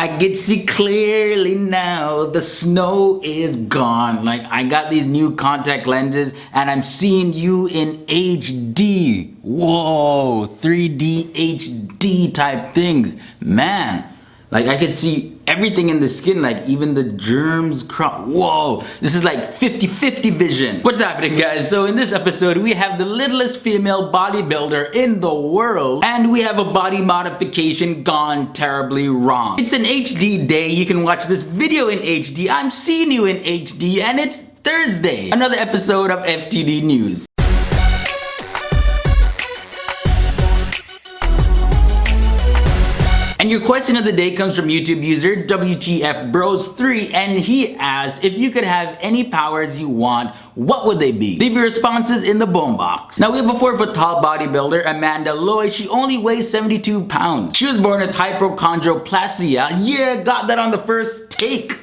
I can see clearly now, the snow is gone. Like, I got these new contact lenses and I'm seeing you in HD. Whoa, 3D HD type things. Man, like I could see everything in the skin, like even the germs. Whoa, this is like 50-50 vision. What's happening, guys? So in this episode, we have the littlest female bodybuilder in the world, and we have a body modification gone terribly wrong. It's an HD day. You can watch this video in HD. I'm seeing you in HD, and it's Thursday. Another episode of FTD News. And your question of the day comes from YouTube user WTF Bros3, and he asks, if you could have any powers you want, what would they be? Leave your responses in the boom box. Now, we have a 4-foot tall bodybuilder, Amanda Loy. She only weighs 72 pounds. She was born with hypochondroplasia. Yeah, got that on the first take.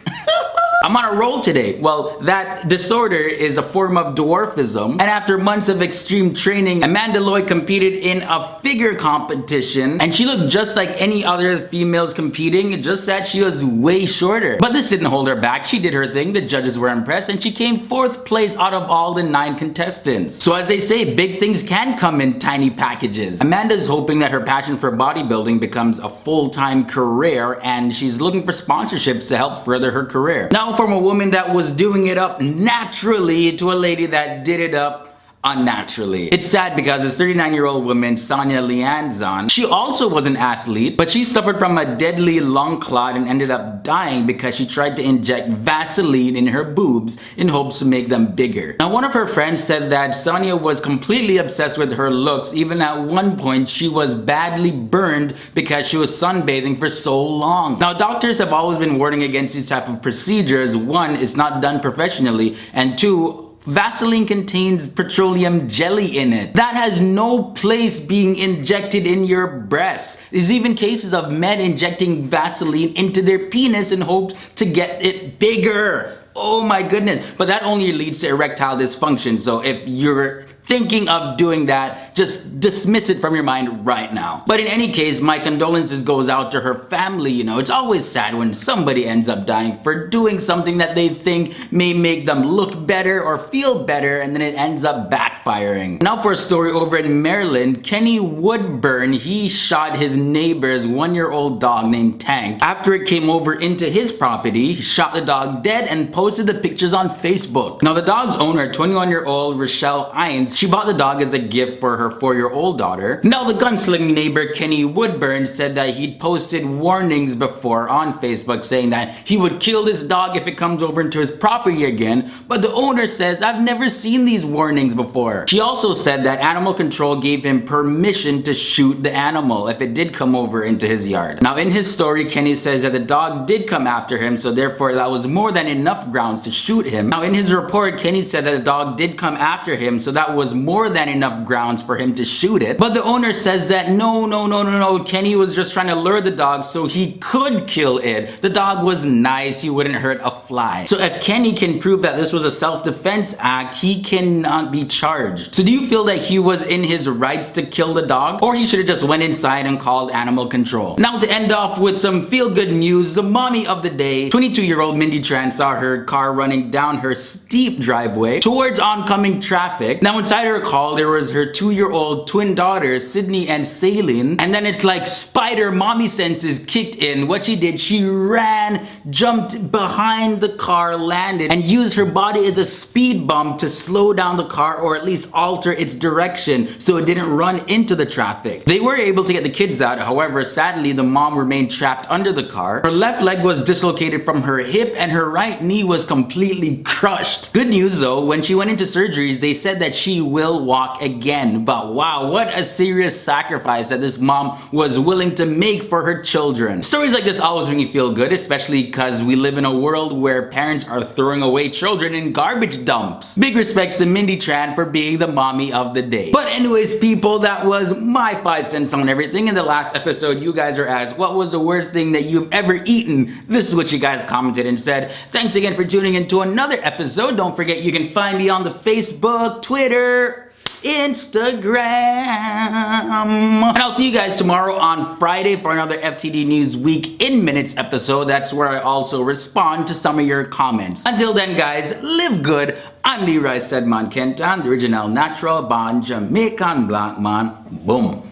I'm on a roll today. Well, that disorder is a form of dwarfism, and after months of extreme training, Amanda Loy competed in a figure competition, and she looked just like any other females competing, just that she was way shorter. But this didn't hold her back. She did her thing, the judges were impressed, and she came 4th place out of all the 9 contestants. So as they say, big things can come in tiny packages. Amanda's hoping that her passion for bodybuilding becomes a full-time career, and she's looking for sponsorships to help further her career. Now, from a woman that was doing it up naturally to a lady that did it up unnaturally. It's sad because this 39-year-old woman, Sonya Leon, she also was an athlete, but she suffered from a deadly lung clot and ended up dying because she tried to inject Vaseline in her boobs in hopes to make them bigger. Now, one of her friends said that Sonya was completely obsessed with her looks. Even at one point, she was badly burned because she was sunbathing for so long. Now, doctors have always been warning against these type of procedures. 1, it's not done professionally, and 2, Vaseline contains petroleum jelly in it. That has no place being injected in your breasts. There's even cases of men injecting Vaseline into their penis in hopes to get it bigger. Oh my goodness. But that only leads to erectile dysfunction. So if you're thinking of doing that, just dismiss it from your mind right now. But in any case, my condolences goes out to her family. You know, it's always sad when somebody ends up dying for doing something that they think may make them look better or feel better, and then it ends up backfiring. Now for a story over in Maryland, Kenny Woodburn, he shot his neighbor's 1-year-old dog named Tank. After it came over into his property, he shot the dog dead and posted the pictures on Facebook. Now the dog's owner, 21-year-old Rochelle Ines, she bought the dog as a gift for her 4-year-old daughter. Now the gunslinging neighbor Kenny Woodburn said that he'd posted warnings before on Facebook saying that he would kill this dog if it comes over into his property again, but the owner says, I've never seen these warnings before. She also said that animal control gave him permission to shoot the animal if it did come over into his yard. Now in his story, Kenny says that the dog did come after him, so therefore that was more than enough grounds to shoot him. Now in his report, Kenny said that the dog did come after him, so that was more than enough grounds for him to shoot it. But the owner says that no, Kenny was just trying to lure the dog so he could kill it. The dog was nice, he wouldn't hurt a fly. So if Kenny can prove that this was a self-defense act, he cannot be charged. So do you feel that he was in his rights to kill the dog? Or he should have just went inside and called animal control? Now to end off with some feel-good news, the mommy of the day, 22-year-old Mindy Tran saw her car running down her steep driveway towards oncoming traffic. Now inside her call, there was her 2-year-old twin daughters, Sydney and Celine, and then it's like spider mommy senses kicked in. What she did, she ran, jumped behind the car, landed, and used her body as a speed bump to slow down the car, or at least alter its direction so it didn't run into the traffic. They were able to get the kids out, however, sadly, the mom remained trapped under the car. Her left leg was dislocated from her hip, and her right knee was completely crushed. Good news though, when she went into surgery, they said that she will walk again. But wow, what a serious sacrifice that this mom was willing to make for her children. Stories like this always make me feel good, especially because we live in a world where parents are throwing away children in garbage dumps. Big respects to Mindy Tran for being the mommy of the day. But anyways, people, that was my 5 cents on everything. In the last episode, you guys are asked, what was the worst thing that you've ever eaten? This is what you guys commented and said. Thanks again for tuning in to another episode. Don't forget, you can find me on the Facebook, Twitter, Instagram. And I'll see you guys tomorrow on Friday for another FTD News Week in Minutes episode. That's where I also respond to some of your comments. Until then, guys, live good. I'm Leroy Sedman Kenton, the original natural born Jamaican black man. Boom.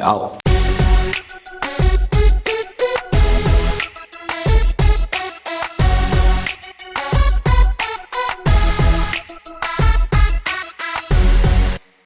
Out.